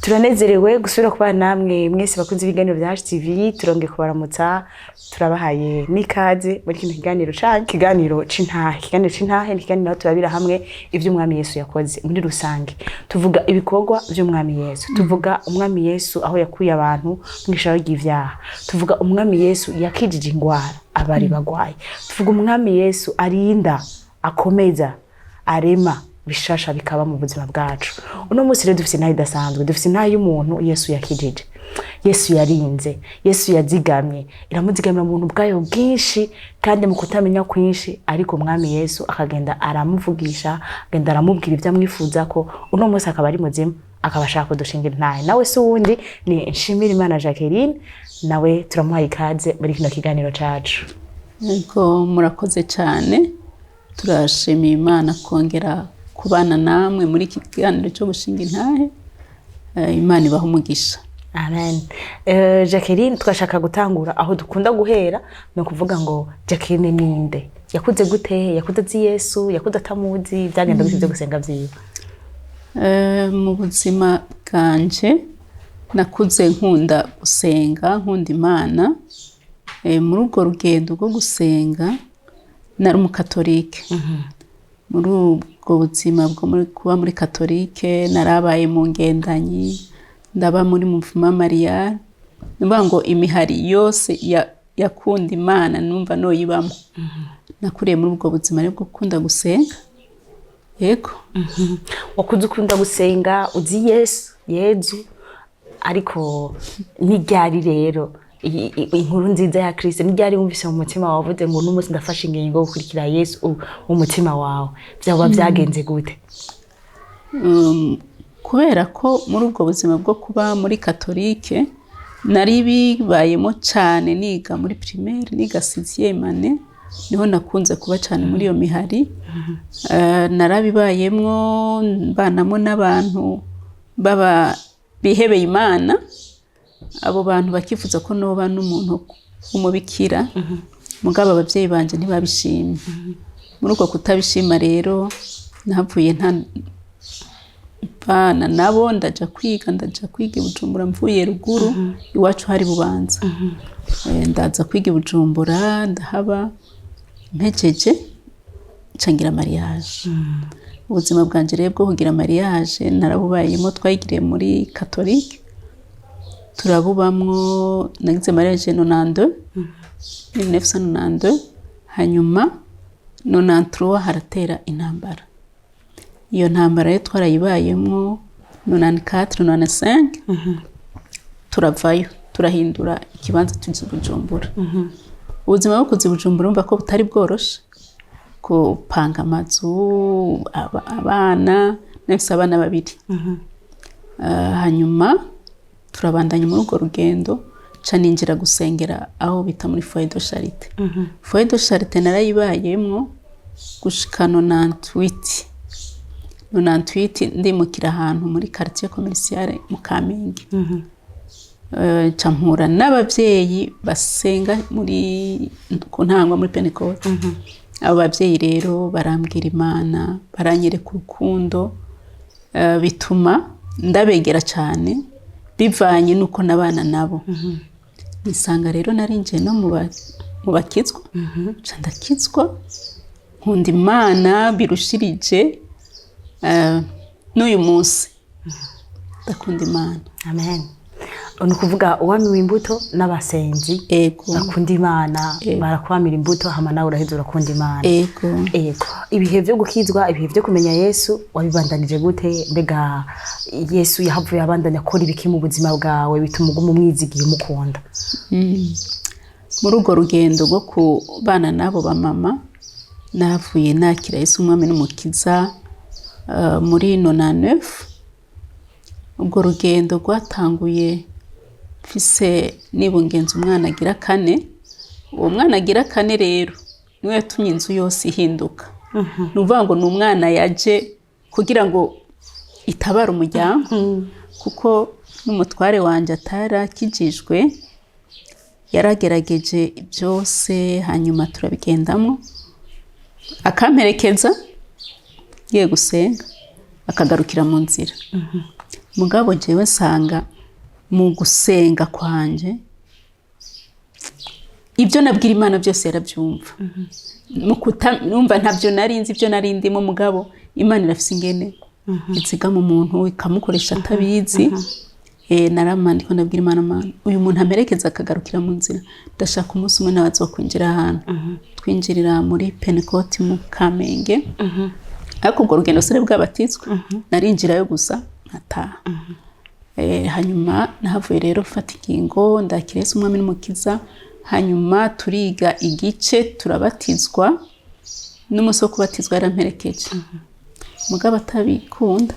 Turanezerewe gusubira kuba namwe mwese bakunze ibiganiro bya HTV. Turonge kubaramutsa, turabahaye n'ikaze muri kino kiganiro kiganiro c'intahe n'ikiganiro turabira hamwe ivyo umwami Yesu yakoze muri rusange. Tuvuga ibikorwa vy'umwami Yesu, tuvuga umwami Yesu aho yakuye abantu mw'isharo ry'ivyaha, tuvuga umwami Yesu yakijije ingwara abari bagwaye, tuvuga umwami Yesu arinda, akomeza, arema bishasha bikaba mu buzima bwacu. Uno munsi rero dufise intahe idasanzwe, dufise intahe y'umuntu Yesu yakijije, Yesu yarinze, Yesu yazigamye, iramuzigamira mu buntu bwayo bwinshi kandi mu kutamenya kwinshi, ariko umwami Yesu akagenda aramuvugisha, agenda aramubwira ivyo amwifuza ko. Uno munsi akaba ari muzima, akaba ashaka kudushingira intahe. Nawe se wundi ni Nshimirimana Jacqueline, nawe turamuhaye ikaze muri kino kiganiro cacu. Yego, murakoze cyane. Turashimiye Imana kongera kubana namwe muri iki kiganiro cyo gushinga intahe. Imana ibaha umugisha. Amen. Jacqueline, twashaka gutangura aho dukunda guhera, no kuvuga ngo Jacqueline ninde? Yakuze gute? Yakuze azi Yesu? Yakuze atamuzi? Byagenda gute byo gusenga vyiwe? Mu buzima bwanje nakuze nkunda gusenga, nkunda Imana. Muri urwo rugendo rwo gusenga nari umukatolike. Muri ubwo buzima bwo kuba muri katolike narabaye mu ngendanyi, ndaba muri muvuma Mariya. Nimba ngo imihari yose yakunda Imana numva noyibamo. Nakuriye muri ubwo buzima rero gukunda gusenga. Yego. Wakuze ukunda gusenga, uzi Yesu, ariko n'iryari rero inkuru nziza ya Kristo n'iryari wumvise mu mutima wavuze ngo n'umunsi ndafashe ingingo yo gukurikira Yesu mu mutima wawe, byaba byagenze gute? Kubera ko muri ubwo buzima bwo kuba muri katolike nari bibayemo cyane, niga muri primaire, niga 6e année, niho nakunze kuba cyane muri iyo mihari. Narabibayemwo, banamo n'abantu baba bihebeye Imana, abo bantu bakifuza ko noba n'umuntu umubikira, mugabo abavyeyi banje ntibabishimye. Muri uko kutabishima rero navuye bana nabo ndaja kwiga i Bujumbura, mvuye ruguru iwacu hari Bubanza. Ndaza kwiga i Bujumbura, ndahaba, mpejeje cangira mariage. Ubuzima bwanje rero bwo kugira mariage narabubayemo, twayigiriye muri katolike, turabubamwo. Nagize mariage 1992, hanyuma 93 haratera intambara. Iyo ntambara rero twarayibayemwo 94 95, turavayo turahindura ikibanza tuzi Bujumbura. Ubuzima bwo kuzi Bujumbura umva ko butari bworoshe, kupanga amazu, abana, nefise abana babiri. Hanyuma turabandanya muri urwo rugendo, caninjira gusengera aho bita muri Foyer de Charité. Foyer de Charité narayibayemwo gushika 98 ndimukira ahantu muri quartier commercial mu Kamenge. Campura n'abavyeyi basenga muri kuntangwa muri Pentecote. Abo bavyeyi rero barambwira Imana, baranyereka urukundo, bituma ndabegera cyane bivanye nuko nabana nabo. Nisanga rero narinje no mu bakizwa, ndakizwa, nkunda Imana birushirije. N'uyu munsi ndakunda Imana. Amen. Ono kuvuga uwami w'imbuto n'abasenzi bakunda Imana, barakwamira imbuto hama nawe uraheza urakunda Imana. Ego. Ibihe byo gukizwa, ibihe byo kumenya Yesu wabibandanije gute? Mbega Yesu yahavuye abandanya akora ibiki mu buzima bwawe bituma uguma umwizigiye umukunda? Muri urwo rugendo rwo kubana nabo ba mama navuye nakira Yesu umwami n'umukiza muri 99. Ubwo rugendo rwatanguye mfise nibungenza umwana agira 4. Uwo mwana agira 4 rero niwe yatumye inzu yose ihinduka. Nuvuga ngo n'umwana yaje kugira ngo itabara umuryango, kuko n'umutware wanje atarakijijwe, yaragerageje byose, hanyuma turabigendamo, akamperekeza ngiye gusenga, akagarukira mu nzira. mugabo jewe nsanga mu gusenga kwanje ibyo nabwira Imana byose yarabyumva. Mu kutamva ntabyo narinzi, ibyo narindimo mugabo Imana irafise ingene izigama umuntu ikamukoresha atabizi. Naramandi ko ndabwira Imana, uyu muntu amerekeza akagarukira mu nzira, ndashaka umunsi umwe nabazo kwinjira ahantu. Twinjirira muri Pentecote mu Kamenge. Ariko ubwo rugendo sere bwabatizwe, narinjirayo gusa nkataha. Hanyuma nahavuye rero mfata ingingo ndakira Yesu umwami n'umukiza. Hanyuma turiga igice turabatizwa, n'umunsi wo kubatizwa yaramperekeje. Mugabo atabikunda,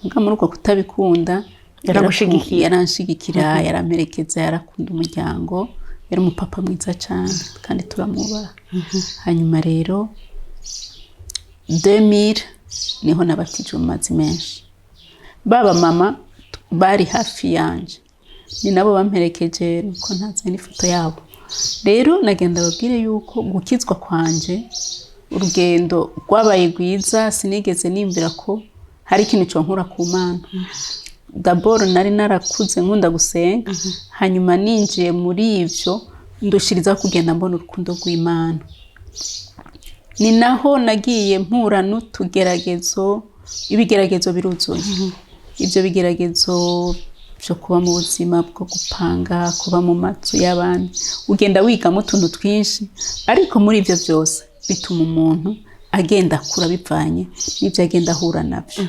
mugabo muri uko kutabikunda yaranshigikira, yaramperekeza, yarakunda umuryango, yari umupapa mwiza cyane kandi turamwubaha. Hanyuma rero 2000 niho nabatije mu mazi menshi. Baba mama bari hafi yanje, ni nabo bamperekeje, nuko ntazi n'ifoto yabo. Rero nagenda babwire yuko gukizwa kwanje urugendo rwabaye rwiza, sinigeze nimbira ko hari ikintu cyo nkura ku Mana. D'abord nari narakuze nkunda gusenga, hanyuma ninjiye muri ivyo ndoshiriza kugenda mbona urukundo rw'Imana. Ni naho nagiye mpura n'utugeragezo, ibigeragezo biruzuye. Ibyo bigeragezo byo kuba mu buzima bwo gupanga, kuba mu matsu y'abandi, ugenda wigamo utuntu twinshi, ariko muri ibyo byose bituma umuntu agenda akura bivanye n'ibyo agenda ahura nabyo.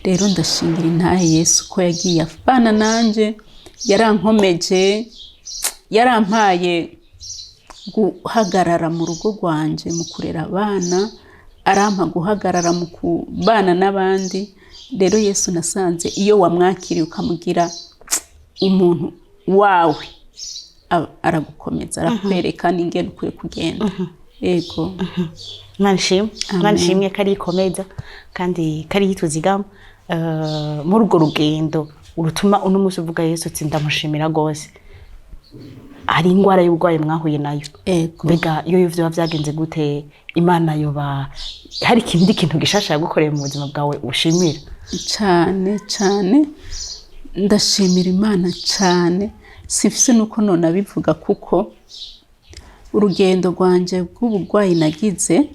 Rero ndashingira intahe Yesu ko yagiye afana nanje, yarankomeje, yarampaye guhagarara mu rugo rwanje mu kurera abana, arampa guhagarara mu kubana n'abandi. Rero Yesu nasanze iyo wamwakiriye ukamugira umuntu wawe, aragukomeza, arakwereka n'ingene ukwiye kugenda. Yego. Manshimwe kari ikomeza kandi kari yituzigama muri urwo rugendo urutuma uno munsi uvuga Yesu ndamushimira gose. Hari ingwara y'ubwaye mwahuye nayo. Mbega iyo ivyo byagenze gute? Imana yoba hari ikindi kintu gishasha yagukoreye mu buzima bwawe ushimira? Cyane ndashimira Imana cyane, sifise nuko none abivuga, kuko urugendo rwanje rw'ubugwayi nagize,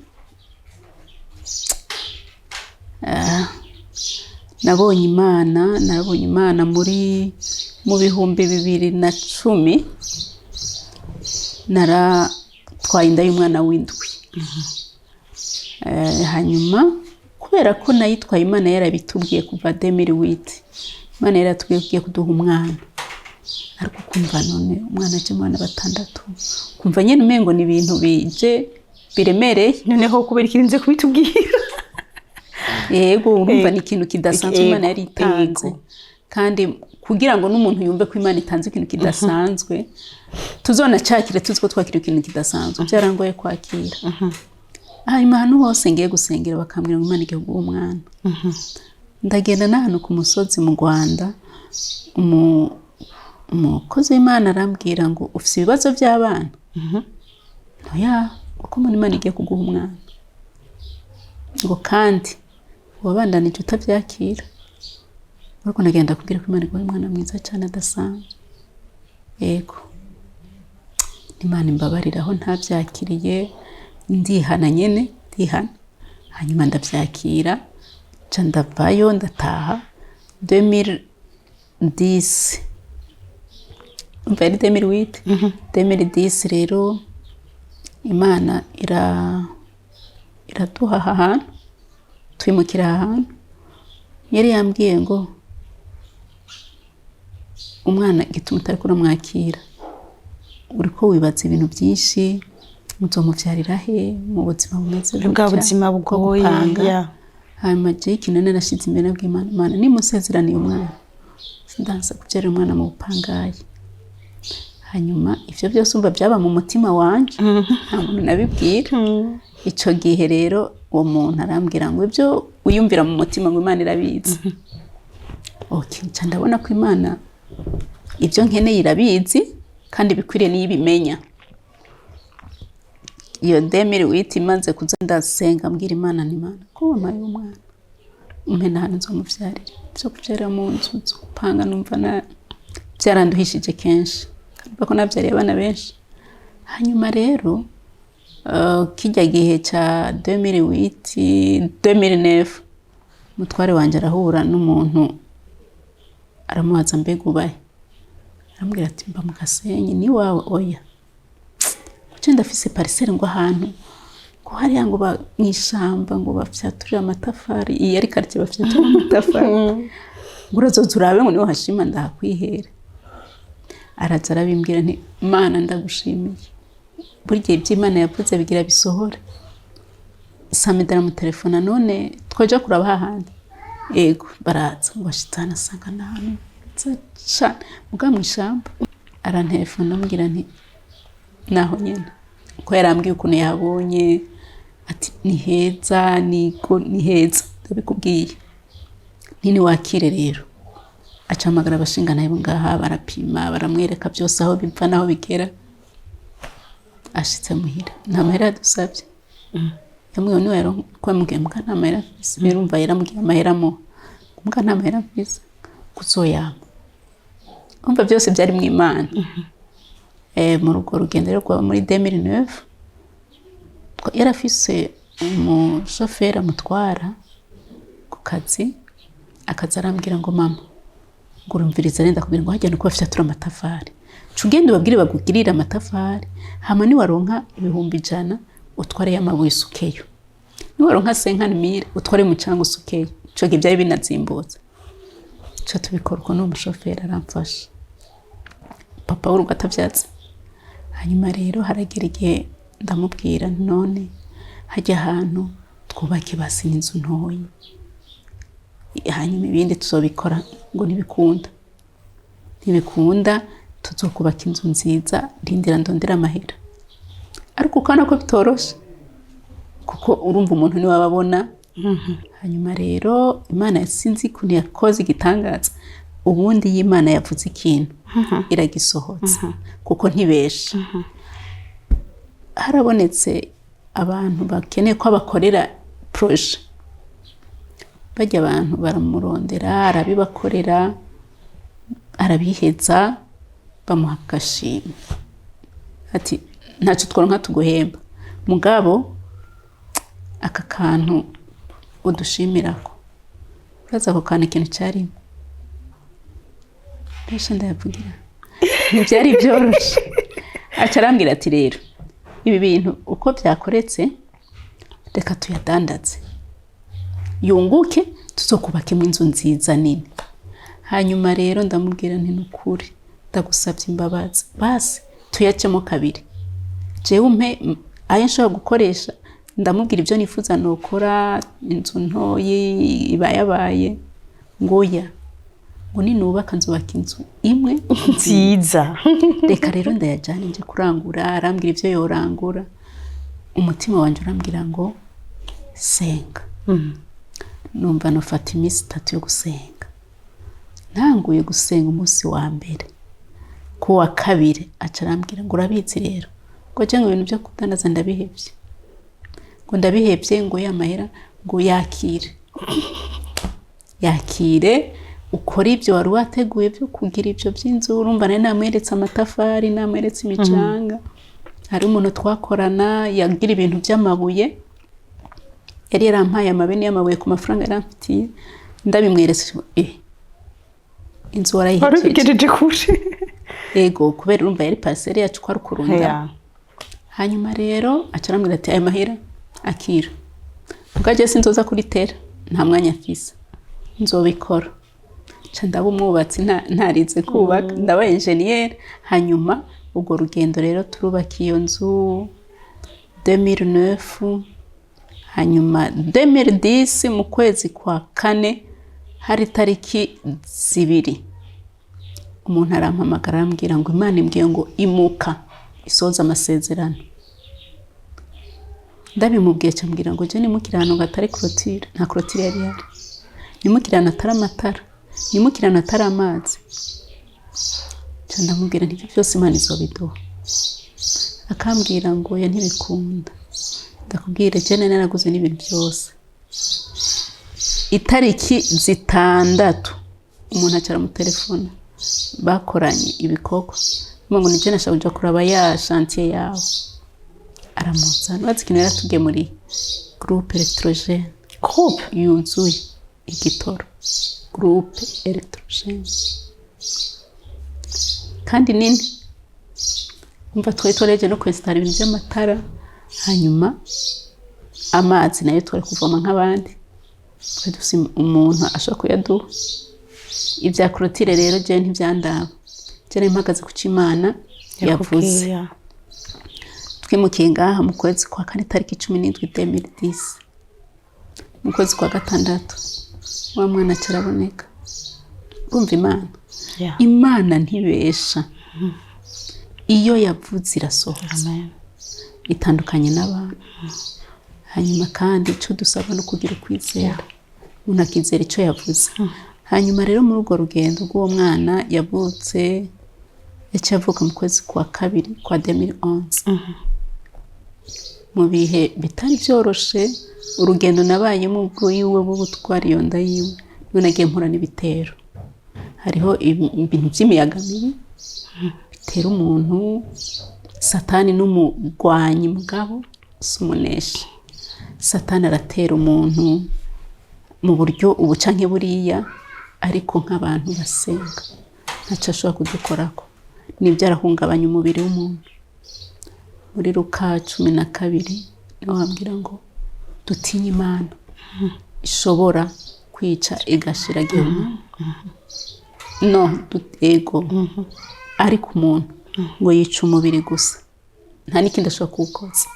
nabonye Imana muri mu 2010 naratwaye inda y'umwana w'indwi. Hanyuma kubera ko nayitwaye, Imana yarabitubwiye kuva 2008, Imana yaratubwiye kuduha umwana. Ariko kumva none umwana aje mwana batandatu, kumva nyene umengo ni ibintu bije biremereye. Noneho kubera ikirinze kubitubwira. Yego, urumva ni ikintu kidasanzwe Imana yari itanze. Kandi kugira ngo n'umuntu yumve ko Imana itanze ikintu kidasanzwe, tuzona cyakire tuziko twakira ikintu kidasanzwe, byarangoye kwakira. Hanyuma hano hose ngiye gusengera bakambwira ngo Imana igiye guha umwana. Ndagenda n'ahantu ku musozi mu Rwanda, umukozi w'Imana arambwira ngo ufite ibibazo by'abana. Oya, uko Imana igiye kuguha umwana. Ngo kandi wabandanije utabyakira. Ariko nagenda kubwira ko Imana iguha umwana mwiza cyane adasanzwe. Yego. Imana imbabarira aho ntabyakiriye, ndihana nyene, ndihana. Hanyuma ndabyakira, ca ndavayo ndataha 2010. Mbere 2008, 2010 rero Imana iraduha ahantu, twimukira ahantu. Yari yambwiye ngo umwana gituma utari kuramwakira, uriko wibaza ibintu byinshi, muzomuvyarira he, mu buzima bumeze bwa buzima bugoye. Hanyuma je ikintu narashize imbere nabw'Imana, Imana nimusezeraniye umwana, sindansa kubyara umwana mu bupangayi. Hanyuma ivyo byose umva byaba mu mutima wanje, nta muntu nabibwira. Ico gihe rero uwo muntu arambwira ngo ibyo uyumvira mu mutima ngo Imana irabizi. Okay, nca ndabona ko Imana ibyo nkeneye irabizi kandi bikwiriye n'ibimenya. Iyo 2008 imanze kuza ndasenga mbwira Imana, ni Imana ko wampaye umwana, umpe n'ahantu nzomuvyarira byo kuvyarira mu nzu zo gupanga numva byaranduhishije kenshi kandi ko navyariye abana benshi. Hanyuma rero kijya gihe ca 2009 mutware wanje arahura n'umuntu aramubaza mbega ubaye, aramubwira ati mba mu Gasenyi ni wawe? Oya, kuko ndafise parcelle ngo ahantu ko hariya ngo mwishamba ngo bafyaturira amatafari, iyi ari quartier bafyaturira amatafari urazoza urabe ngo niho hashima ndahakwihera. Araza arabimbwira nti Mana ndagushimiye, burya iby'Imana yavuze bigira bisohora. Samedara mu telefone none twaje kuraba hahandi, ego baraza ngo ashitana asanga nahantu cyane muga mwishamba. Arantelefona ambwira nti naho nyene ko yarambwiye ukuntu yabonye ati ni heza, niko ni heza ndabikubwiye nini wakire rero. Acamagara abashinga nayo ngaha barapima baramwereka byose aho bipfa naho bigera. Ashitse muhira nta mahera dusabye, yamwe niwe yaro kwa mugembwa nta mahera birumva yaramubwiye amahera mo kumga nta mahera visa kuzoyama. Umva byose byari mu Imana. Mu rugo rugendo rero kwa muri 2009 yarafise umushoferi amutwara ku kazi, akaza arambwira ngo mama ngurumviriza nenda kubwira ngo hajyana ko bafite amatafari cugende babwire bagugirira amatafari hama ni waronka 100 utware y'amabuye sukeyo, ni waronka 50,000 utware mu cyangwa sukeyo. Coge byari binazimbutse cyo tubikora uko no umushoferi aramfasha papa w'urugo atavyatse. Hanyuma rero haragera igihe ndamubwira none hajya ahantu twubake basi n'inzu ntoyi, hanyuma ibindi tuzobikora ngo ntibikunda tuzokubaka inzu nziza rindira ndondera amahera. Ariko ukana ko bitoroshe kuko urumva umuntu ni wababona. Hanyuma rero Imana yasinzi kuntu yakoze igitangaza, ubundi y'Imana yavuze ikintu iragisohotse kuko ntibesha. Harabonetse abantu bakeneye ko abakorera projet, bajya abantu baramurondera arabibakorera arabiheza bamuha agashimwe ati ntacyo tworonka tuguhemba mugabo aka kantu udushimirako. Uraza ako kantu ikintu cyarimo mbese ndayavugira ntibyari byoroshe. Acarambwira ati rero ibi bintu uko byakoretse reka tuyadandaze yunguke tuzokubaka inzu nziza nini. Hanyuma rero ndamubwira nti nukuri ndagusabye imbabazi basi tuyacemo kabiri, jewe umpe ayo nshobora gukoresha. Ndamubwira ibyo nifuza nokora inzu ntoyi ibayabaye ngoya ngo ninubaka nzubaka inzu imwe nziza. Reka rero ndayajyana nje kurangura. Arambwira ibyo yorangura, umutima wanje urambwira ngo senga. Numva nofata iminsi 3 yo gusenga. Ntanguye gusenga umunsi wa mbere, ku wa kabiri acarambwira ngo urabizi rero ngo je ngo ibintu byo kudandaza ndabihebye, ngo ndabihebye ngo yamahera ngo yakire ukora ibyo wari wateguye byo kugira ibyo by'inzu. Urumva nari namweretse amatafari namweretse imicanga. Hari umuntu twakorana yagira ibintu by'amabuye, yari yarampaye amabeni y'amabuye ku mafaranga yaramfitiye, ndabimweretse inzu warayihejeje kuje. Ego kubera urumva yari parcelle yacu kwa rukurunda. Hanyuma rero acarambwira ati aya mahera akira mugaje sinzoza kuri tera nta mwanya afise nzobikora. Ca ndaba umwubatsi ntarize kubaka ndaba engineer. Hanyuma ubwo rugendo rero turubaka iyo nzu 2009. Hanyuma 2010 mu kwezi kwa 4 hari tariki 2 umuntu arampamagara arambwira ngo Imana imbwiye ngo imuka isoza amasezerano. Ndabimubwiye cyambwira ngo je nimukirano gatari clôture, nta clôture yari yari, nimukirano atari amatara, nimukirano atari amazi. Cyanda mubwira nti byose Imana izobiduha. Akambwira ngo ya ntibikunda. Ndakubwira je naraguze n'ibintu byose itariki zitandatu umuntu acara mu telefone bakoranye ibikorwa ngo nije nashaka kuja kuraba ya chantier yawe aramuzana bazi ikintu yaratugiye muri groupe électrogène yuzuye igitoro groupe électrogène kandi nini umva twari twareje no kwesitara ibintu by'amatara hanyuma amazi nayo twari kuvoma nk'abandi twari dufise umuntu ashobora kuyaduha ibya clôture rero je ntivyandaba je mpagaze ku Imana yavuze twimukiye ngaha mu kwezi kwa kane tariki 17 2010 mu kwezi kwa gatandatu wa mwana kiraboneka urumva Imana Imana ntibesha iyo yavuze irasohoza itandukanye n'abantu hanyuma kandi ico dusaba no kugira ukwizera umuntu akizera ico yavuze hanyuma rero muri urwo rugendo rw'uwo mwana yavutse yacavuka mu kwezi kwa kabiri kwa 2011 mu bihe bitari byoroshe urugendo nabayemo ubwo yiwe b'ubutwari iyo nda yiwe none agiye mpura n'ibitero hariho ibintu by'imiyaga mibi bitera umuntu satani n'umugwanyi mugabo sumunesha satani aratera umuntu mu buryo ubucanke buriya ariko nk'abantu basenga ntaco ashobora kudukorako nibyo arahungabanya umubiri w'umuntu muri Luka 12 niho hambwira ngo dutinye Imana ishobora kwica igashira gihuma no ego ariko umuntu ngo yica umubiri gusa nta n'ikindi ashobora kuwukoza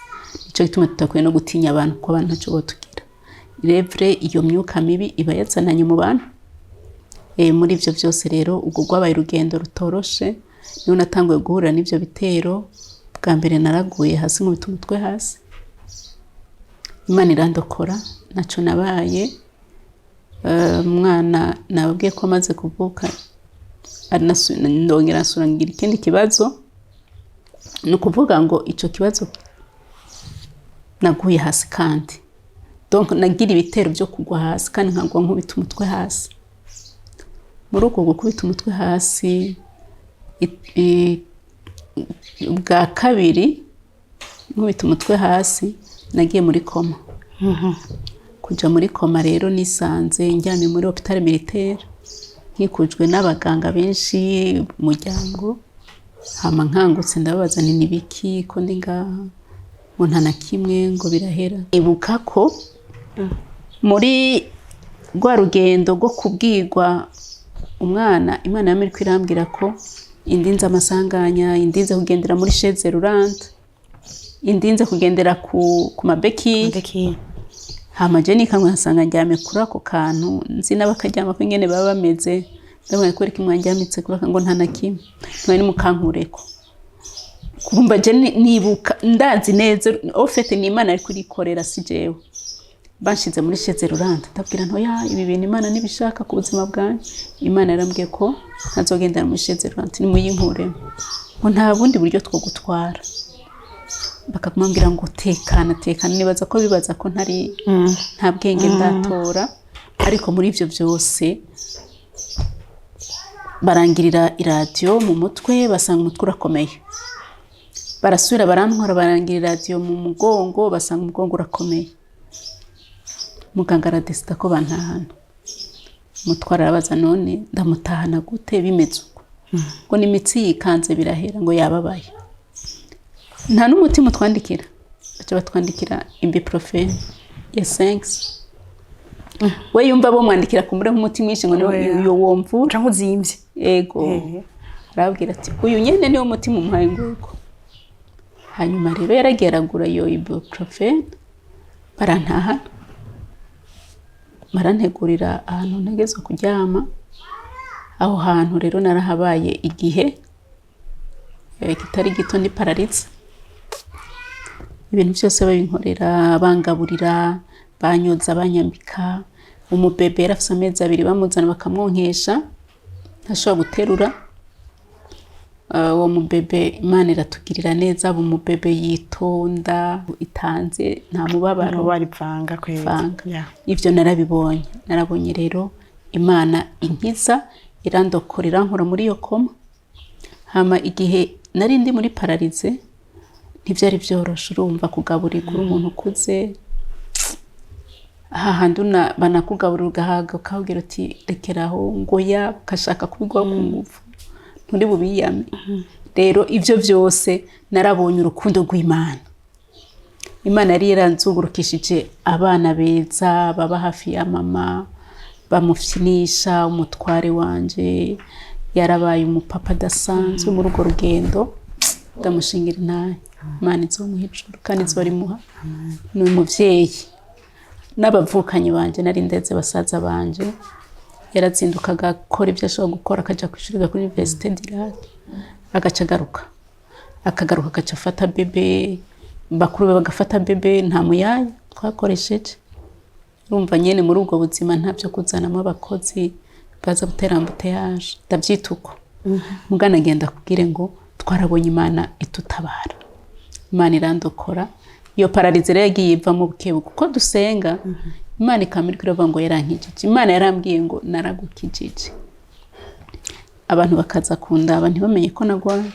nico gituma tutakwiye no gutinya abantu ko abantu ntaco botugira revre iyo myuka mibi iba yazananye mu bantu muri ivyo byose rero ubwo gwabaye urugendo rutoroshe niho natanguye guhura n'ivyo bitero bwa mbere naraguye hasi ngo bitumutwe hasi Imana irandokora naco nabaye mwana nababwiye ko amaze kuvuka ndongera nsurangira ikindi kibazo no kuvuga ngo ico kibazo naguye hasi kandi donc nagira ibitero byo kugwa hasi kandi nkagwa nkubita umutwe hasi muri uko gukubita umutwe hasi bwa kabiri nkubita umutwe hasi nagiye muri koma kuja muri koma rero nisanze njyamye muri hôpital militaire nkikujwe n'abaganga benshi umuryango hama nkangutse ndababaza ni nibiki ko ndi ngaha ngo nta na kimwe ngo birahera ibuka ko muri rwa rugendo rwo kubwirwa umwana Imana yamiri kwirambwira ko indinze amasanganya indinze kugendera muri chaise roulante indinze kugendera ku mabeki hama je nikamwe hasanga njyame kuri ako kantu nzi n'abakaryama ko ingene baba bameze ndamwe ko riki mwanjyamitse kuri ngo nta na kimwe mwari mukankureko kumva je nibuka ndazi neza ofete ni Imana ari kurikorera si jewe bashize muri chaise roulante ndabwira nto ya ibi bintu Imana nibishaka ku buzima bwanyu Imana yarambwiye ko ntazogendera muri chaise roulante ni muyinkure ngo nta bundi buryo two gutwara bakakumambira ngo tekana nibaza ko bibaza ko ntari nta bwenge ndatora ariko muri ivyo byose barangirira iradio mu mutwe basanga umutwe urakomeye barasubira barantwara barangirira iradio mu mugongo basanga umugongo urakomeye muganga aradesita ko bantahana mutwara arabaza none ndamutahana gute bimeze uko ngo n'imitsi yikanze birahera ngo yababaye nta n'umuti mutwandikira baca batwandikira ibuprofene ya 5 we yumva bo mwandikira kumure nk'umuti mwinshi ngo niyo womvu canke uzimvye ego arabwira ati uyu nyene niwo muti mu muhaye ngweko hanyuma rero yarageragura iyo ibuprofene barantaha barantegurira ahantu ntegezwe kuryama aho hantu rero narahabaye igihe kitari gito ndi paralyze ibintu byose babinkorera bangaburira banyoza banyambika umubebe yarafise amezi 2 bamuzana bakamwonkesha ntashobora guterura uwo mubebe Imana iratugirira neza, abo mubebe yitonda, itanze nta mubabaro baripfanga kweza. Ivyo narabonye rero Imana inkiza irandokora irankura muri iyo koma. Hama igihe nari ndi muri pararize ntivyari vyoroshe, urumva kugaburirwa uri umuntu ukuze, hahanduna banakugaburira ugahaga ukabwira uti rekeraho, ngoya ukashaka kubigwa ku nguvu nturi bubiyame. Rero ivyo vyose narabonye urukundo rw'Imana. Imana yari yaranzungurukishije abana beza baba hafi ya mama, bamufyinisha. Umutware wanje yarabaye umupapa dasanzwe muri urwo rugendo, ndamushingira naye. Imana izomuha ijuru kandi izorimuha. Ni umuvyeyi. N'abavukanyi banje nari ndetse basaza banje yarazindukaga gukora ibyo ashobora gukora, akaja kwishurira kuri Université d'Irak, agaca akagaruka agaca afata bebe, bakuru be bagafata bebe, nta muyaya twakoresheje. Urumva nyene muri ubwo buzima ntavyo kuzanamo abakozi baza gutera ambuteyage, ndavyituko. Mugana agenda kubwire ngo twarabonye Imana itutabara, Imana irandokora. Iyo pararize rero yagiye iva mu bukebu kuko dusenga, Imana ikamira iravuga ngo yarankijije. Imana yarambwiye ngo naragukijije. Abantu bakaza kundaba ntibamenye ko nagwaye.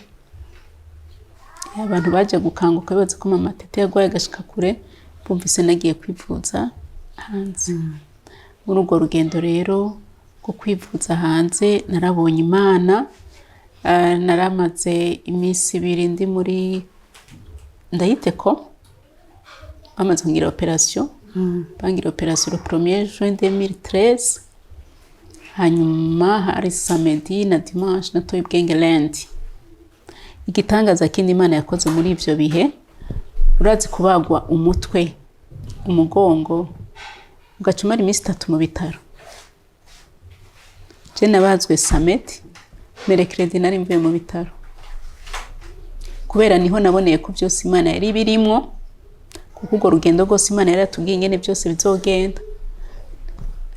Abantu baje gukanguka bibaza ko mama Tete yagwaye agashika kure, bumvise nagiye kwivuza hanze. Muri urwo rugendo rero ko kwivuza hanze narabonye Imana. Naramaze iminsi 2 ndi muri ndayiteko, bamaze kungira operation. Bangira operation le 1er juin 2013. Hanyuma hari samedi na dimanche natoye ubwenge lundi. Igitangaza kindi Imana yakoze muri ivyo bihe, urazi kubagwa umutwe, umugongo, ugacumara iminsi 3 mu bitaro. Je nabazwe samedi, mercredi nari mvuye mu bitaro. Kubera niho naboneye ko byose Imana yari birimwo, kuko urwo rugendo rwose Imana yaratubwiye ingene byose bizogenda.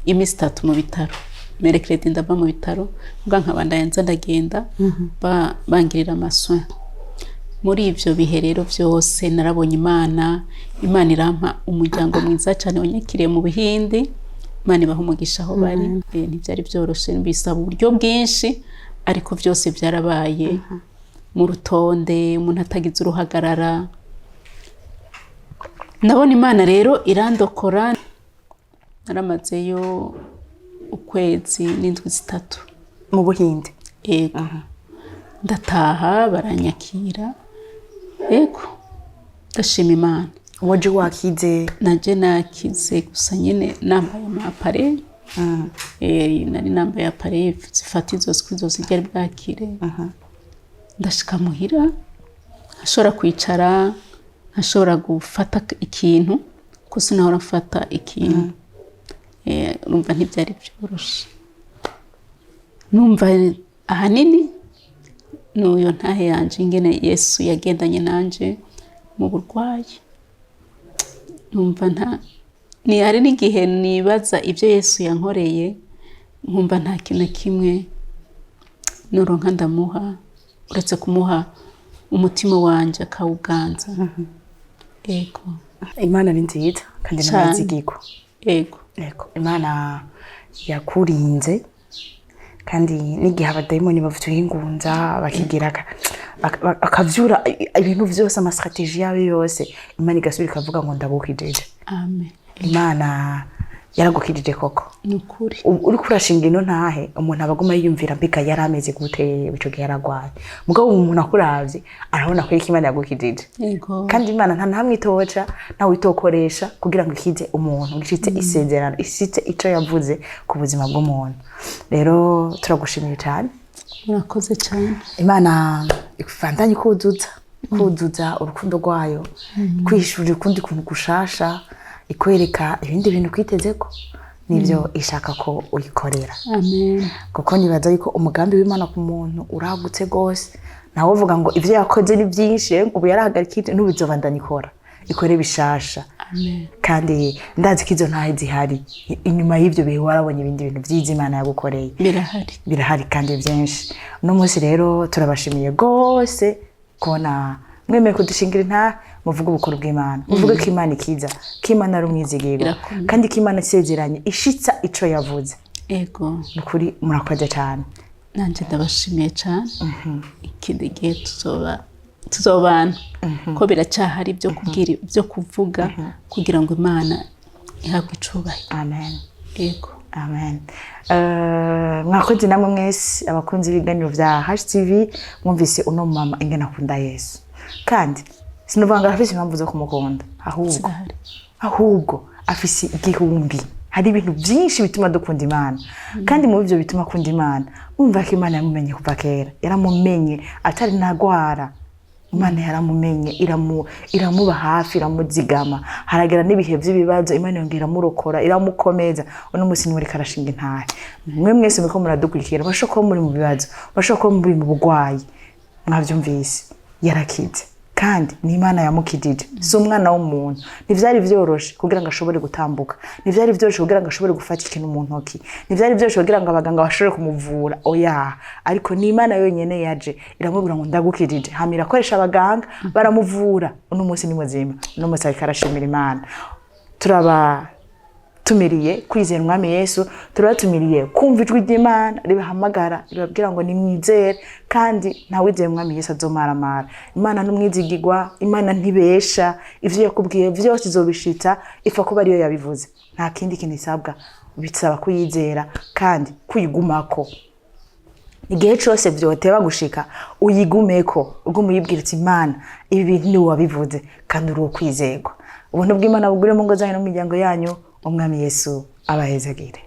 Iminsi 3 mu bitaro. Mercredi ndava mu bitaro, ubwa nkabandanya nza ndagenda bangirira amasoin. Muri ivyo bihe rero byose narabonye Imana irampa umuryango mwiza cyane wanyakiriye mu Buhindi. Imana ibaha umugisha aho bari. Ntibyari byoroshe, bisaba uburyo bwinshi, ariko byose byarabaye mu rutonde, umuntu atagize uruhagarara. Ndabona Imana rero irandokora. Naramazeyo ukwezi n'indwi 3 mu Buhindi. Yego. Ndataha baranyakira. Yego. Ndashima Imana. Waje wakize? Naje nakize gusa nyene nambaye amapare. Nari nambaye apare zifata izo skwizo zigera bwakire. Ndashika muhira, ashobora kwicara, ashobora gufata ikintu, ko sinahora mfata ikintu. Numva ntibyari byoroshe. Numva ahanini n'uyo ntahe yanje ingene Yesu yagendanye nanje mu burwayi. Numva ni hari n'igihe nibaza ibyo Yesu yankoreye, nkumva nta kintu kimwe noronka ndamuha, uretse kumuha umutima wanje akawuganza. Yego. Imana ni nziza kandi n'amazigiko. Yego. Yego. Imana yakurinze kandi n'igihe abadayimoni bavutuhingunza bakigira akavyura ibintu byose, ama strategie yawe yose, Imana igasubira ikavuga ngo ndagukijije. Amen. Imana yaragukijije koko. Nukuri. Uri kurashinga ino ntahe, umuntu abagoma yiyumvira mbega yarameze gute bico yaragwaye. Mugabo umuntu akuravye arabona ko Imana yagukijije. Yego. Kandi Imana nta namwe itoca, nawe itokoresha kugira ngo ikize umuntu, ngishitse isezerano, isitse ico yavuze ku buzima bw'umuntu. Rero turagushimiye cyane. Murakoze cyane. Imana ikufandanye kuduza urukundo rwayo, kwishurira ukundi kuntu gushasha, ikwereka ibindi bintu kwitezeko. Nivyo ishaka ko uyikorera. Amen. Kuko nibaza yuko umugambi w'Imana ku muntu uragutse gose. Nawe uvuga ngo ivyo yakoze ni byinshi, ubu yarahagarikije n'ubizobandanya ikora. Ikore bishasha. Amen. kandi ndazi ko izo ntahe zihari inyuma y'ibyo bihe warabonye ibindi bintu byiza Imana yagukoreye birahari kandi byinshi. Uno munsi rero turabashimiye rwose kubona mwemeye kudushingira intahe muvuga ubukuru bw'Imana, muvuga ko Imana ikiza, ko Imana ari umwizigirwa kandi ko Imana isezeranye ishitsa ico yavuze. Ego nukuri murakoze cyane. Nanje ndabashimiye cyane. Ikindi gihe tuzobana ko biracyahari byo kubwira byo kuvuga kugira ngo Imana ihabwe icubahiro. Amen. Ego. Amen. Mwakoze namwe mwese abakunzi b'ibiganiro vya HTV mwumvise uno mama ingene akunda Yesu. Kandi sinuvanga afise impamvu zo kumukunda, ahubwo afise igihumbi. Hari ibintu byinshi bituma dukunda Imana. Kandi mu bivyo bituma akunda Imana, umva ko Imana yamumenye kuva kera. Yaramumenye atari ntagwara. Imana yaramumenye iramuba hafi, iramuzigama. Haragera n'ibihe by'ibibazo Imana yongera murokora, iramukomeza. Uno musi ni muri karashinga intahe. Mwe mwese muko muradukurikira, bashoko muri mu bibazo, bashoko muri mu bugwayi. Mwavyumvise yarakize. Kandi ni Imana yamukidije. Si umwana w'umuntu. Ntivyari vyoroshe kugira ngo ashobore gutambuka. Ntivyari vyoroshe kugira ngo ashobore gufata ikintu mu ntoki. Ntivyari vyoroshe kugira ngo abaganga bashobore kumuvura. Oya, ariko ni Imana yonyene yaje iramubwira ngo ndagukidije. Hamira akoresha abaganga baramuvura. Uno munsi ni muzima. Uno munsi ariko arashimira Imana. Tumiriye kwizera Umwami Yesu, turatumiriye kumva ijwi ry'Imana ribahamagara ribabwira ngo nimwizere, kandi nta wizeye Umwami Yesu azomaramara. Imana n'umwizigirwa, Imana ntibesha, ivyo yakubwiye vyose izobishitsa, ifa kuba ariyo yabivuze. Nta kindi kintu isabwa, bisaba kuyizera kandi kuyigumako. Igihe cyose vyoteba gushika uyigumeko, ugumu yibwiritse Imana ibi bintu ni wabivuze kandi uri kwizerwa. Ubuntu bw'Imana bugure mu ngo zanyu no mu miryango yanyu. Umwami Yesu abahezagire.